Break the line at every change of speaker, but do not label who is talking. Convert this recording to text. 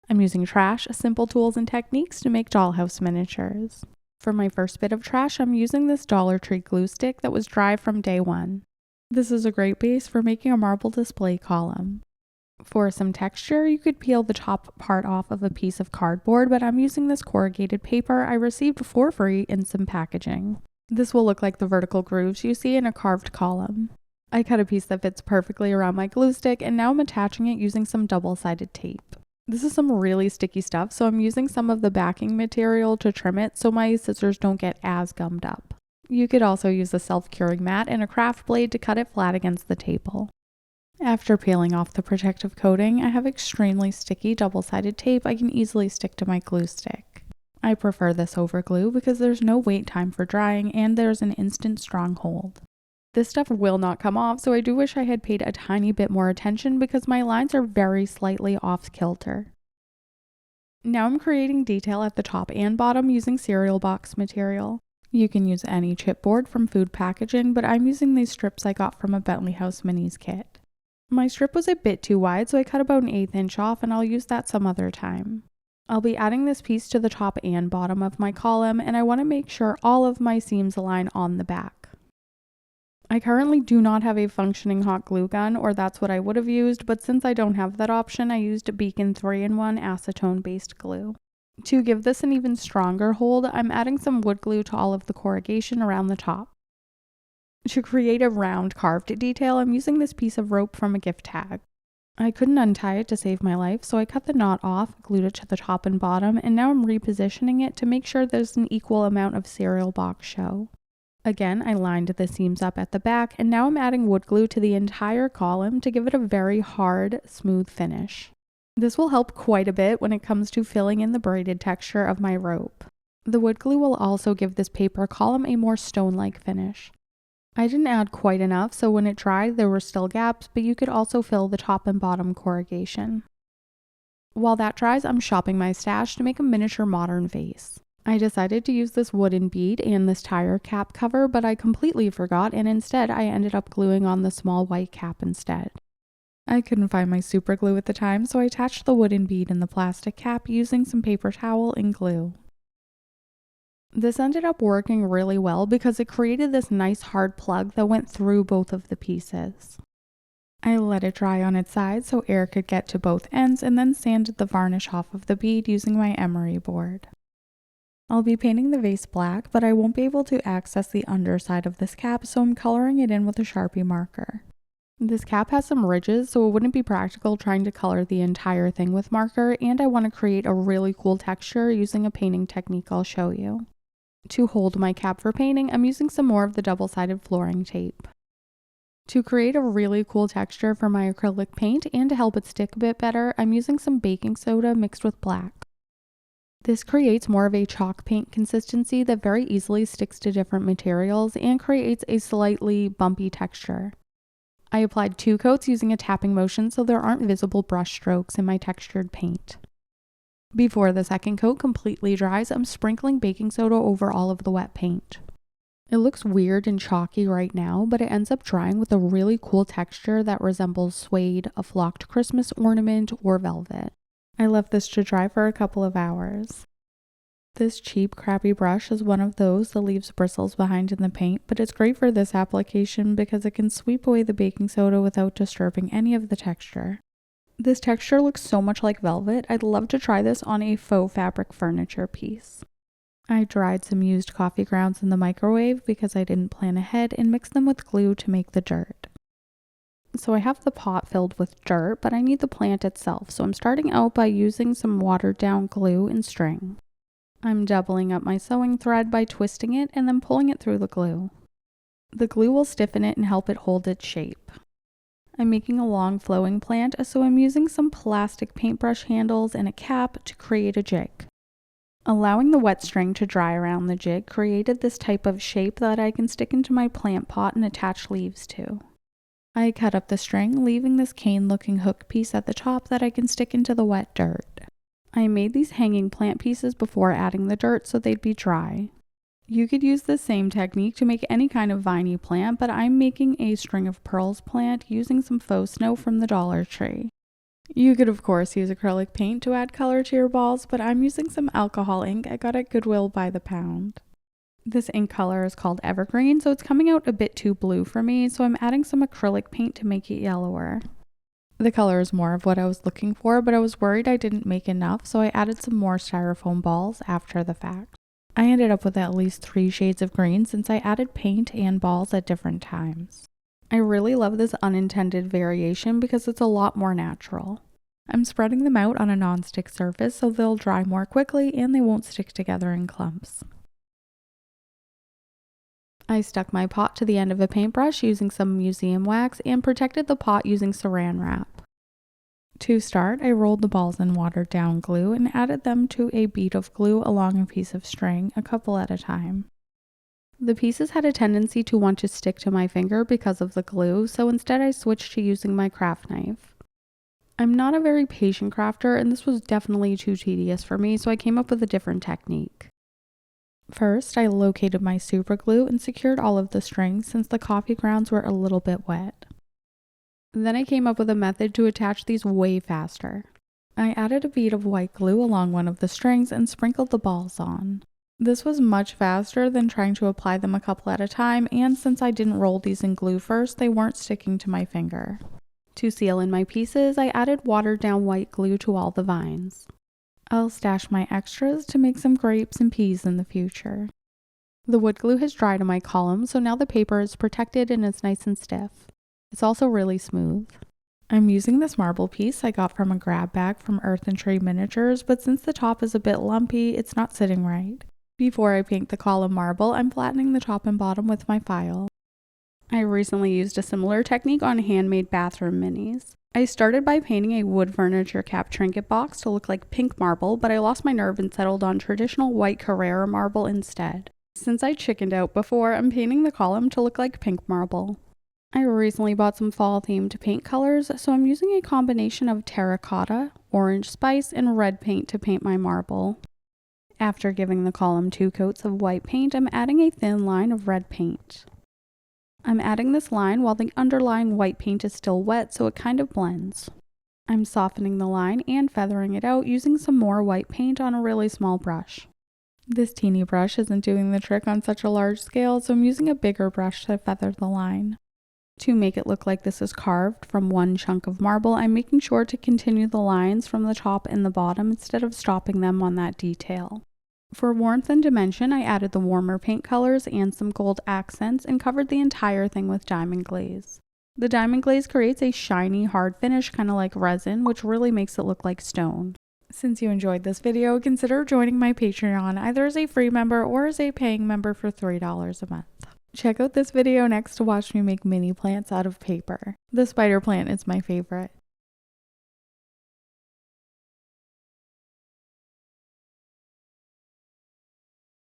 I'm using trash, simple tools, and techniques to make dollhouse miniatures. For my first bit of trash, I'm using this Dollar Tree glue stick that was dry from day one. This is a great base for making a marble display column. For some texture, you could peel the top part off of a piece of cardboard, but I'm using this corrugated paper I received for free in some packaging. This will look like the vertical grooves you see in a carved column. I cut a piece that fits perfectly around my glue stick, and now I'm attaching it using some double-sided tape. This is some really sticky stuff, so I'm using some of the backing material to trim it so my scissors don't get as gummed up. You could also use a self-curing mat and a craft blade to cut it flat against the table. After peeling off the protective coating, I have extremely sticky double-sided tape I can easily stick to my glue stick. I prefer this over glue because there's no wait time for drying and there's an instant strong hold. This stuff will not come off, so I do wish I had paid a tiny bit more attention because my lines are very slightly off kilter. Now I'm creating detail at the top and bottom using cereal box material. You can use any chipboard from food packaging, but I'm using these strips I got from a Bentley House Minis kit. My strip was a bit too wide, so I cut about an 1/8 inch off, and I'll use that some other time. I'll be adding this piece to the top and bottom of my column, and I want to make sure all of my seams align on the back. I currently do not have a functioning hot glue gun, or that's what I would have used, but since I don't have that option, I used Beacon 3-in-1 acetone-based glue. To give this an even stronger hold, I'm adding some wood glue to all of the corrugation around the top. To create a round carved detail, I'm using this piece of rope from a gift tag. I couldn't untie it to save my life, so I cut the knot off, glued it to the top and bottom, and now I'm repositioning it to make sure there's an equal amount of cereal box show. Again, I lined the seams up at the back, and now I'm adding wood glue to the entire column to give it a very hard, smooth finish. This will help quite a bit when it comes to filling in the braided texture of my rope. The wood glue will also give this paper column a more stone-like finish. I didn't add quite enough, so when it dried there were still gaps, but you could also fill the top and bottom corrugation. While that dries, I'm shopping my stash to make a miniature modern vase. I decided to use this wooden bead and this tire cap cover, but I completely forgot, and instead I ended up gluing on the small white cap instead. I couldn't find my super glue at the time, so I attached the wooden bead and the plastic cap using some paper towel and glue. This ended up working really well because it created this nice hard plug that went through both of the pieces. I let it dry on its side so air could get to both ends and then sanded the varnish off of the bead using my emery board. I'll be painting the vase black, but I won't be able to access the underside of this cap, so I'm coloring it in with a Sharpie marker. This cap has some ridges, so it wouldn't be practical trying to color the entire thing with marker, and I want to create a really cool texture using a painting technique I'll show you. To hold my cap for painting, I'm using some more of the double-sided flooring tape. To create a really cool texture for my acrylic paint and to help it stick a bit better, I'm using some baking soda mixed with black. This creates more of a chalk paint consistency that very easily sticks to different materials and creates a slightly bumpy texture. I applied 2 coats using a tapping motion so there aren't visible brush strokes in my textured paint. Before the second coat completely dries, I'm sprinkling baking soda over all of the wet paint. It looks weird and chalky right now, but it ends up drying with a really cool texture that resembles suede, a flocked Christmas ornament, or velvet. I left this to dry for a couple of hours. This cheap, crappy brush is one of those that leaves bristles behind in the paint, but it's great for this application because it can sweep away the baking soda without disturbing any of the texture. This texture looks so much like velvet. I'd love to try this on a faux fabric furniture piece. I dried some used coffee grounds in the microwave because I didn't plan ahead and mixed them with glue to make the dirt. So I have the pot filled with dirt, but I need the plant itself, so I'm starting out by using some watered down glue and string. I'm doubling up my sewing thread by twisting it and then pulling it through the glue. The glue will stiffen it and help it hold its shape. I'm making a long flowing plant, so I'm using some plastic paintbrush handles and a cap to create a jig. Allowing the wet string to dry around the jig created this type of shape that I can stick into my plant pot and attach leaves to. I cut up the string, leaving this cane-looking hook piece at the top that I can stick into the wet dirt. I made these hanging plant pieces before adding the dirt so they'd be dry. You could use the same technique to make any kind of viney plant, but I'm making a string of pearls plant using some faux snow from the Dollar Tree. You could of course use acrylic paint to add color to your balls, but I'm using some alcohol ink I got at Goodwill by the pound. This ink color is called Evergreen, so it's coming out a bit too blue for me, so I'm adding some acrylic paint to make it yellower. The color is more of what I was looking for, but I was worried I didn't make enough, so I added some more styrofoam balls after the fact. I ended up with at least 3 shades of green since I added paint and balls at different times. I really love this unintended variation because it's a lot more natural. I'm spreading them out on a non-stick surface so they'll dry more quickly and they won't stick together in clumps. I stuck my pot to the end of a paintbrush using some museum wax and protected the pot using saran wrap. To start, I rolled the balls in watered down glue and added them to a bead of glue along a piece of string, a couple at a time. The pieces had a tendency to want to stick to my finger because of the glue, so instead I switched to using my craft knife. I'm not a very patient crafter and this was definitely too tedious for me, so I came up with a different technique. First, I located my super glue and secured all of the strings since the coffee grounds were a little bit wet. Then I came up with a method to attach these way faster. I added a bead of white glue along one of the strings and sprinkled the balls on. This was much faster than trying to apply them a couple at a time, and since I didn't roll these in glue first, they weren't sticking to my finger. To seal in my pieces, I added watered down white glue to all the vines. I'll stash my extras to make some grapes and peas in the future. The wood glue has dried on my column, so now the paper is protected and it's nice and stiff. It's also really smooth. I'm using this marble piece I got from a grab bag from Earth and Tree Miniatures, but since the top is a bit lumpy, it's not sitting right. Before I paint the column marble, I'm flattening the top and bottom with my file. I recently used a similar technique on handmade bathroom minis. I started by painting a wood furniture cap trinket box to look like pink marble, but I lost my nerve and settled on traditional white Carrara marble instead. Since I chickened out before, I'm painting the column to look like pink marble. I recently bought some fall-themed paint colors, so I'm using a combination of terracotta, orange spice, and red paint to paint my marble. After giving the column 2 coats of white paint, I'm adding a thin line of red paint. I'm adding this line while the underlying white paint is still wet, so it kind of blends. I'm softening the line and feathering it out using some more white paint on a really small brush. This teeny brush isn't doing the trick on such a large scale, so I'm using a bigger brush to feather the line. To make it look like this is carved from one chunk of marble, I'm making sure to continue the lines from the top and the bottom instead of stopping them on that detail. For warmth and dimension, I added the warmer paint colors and some gold accents and covered the entire thing with diamond glaze. The diamond glaze creates a shiny, hard finish kind of like resin, which really makes it look like stone. Since you enjoyed this video, consider joining my Patreon either as a free member or as a paying member for $3 a month. Check out this video next to watch me make mini plants out of paper. The spider plant is my favorite.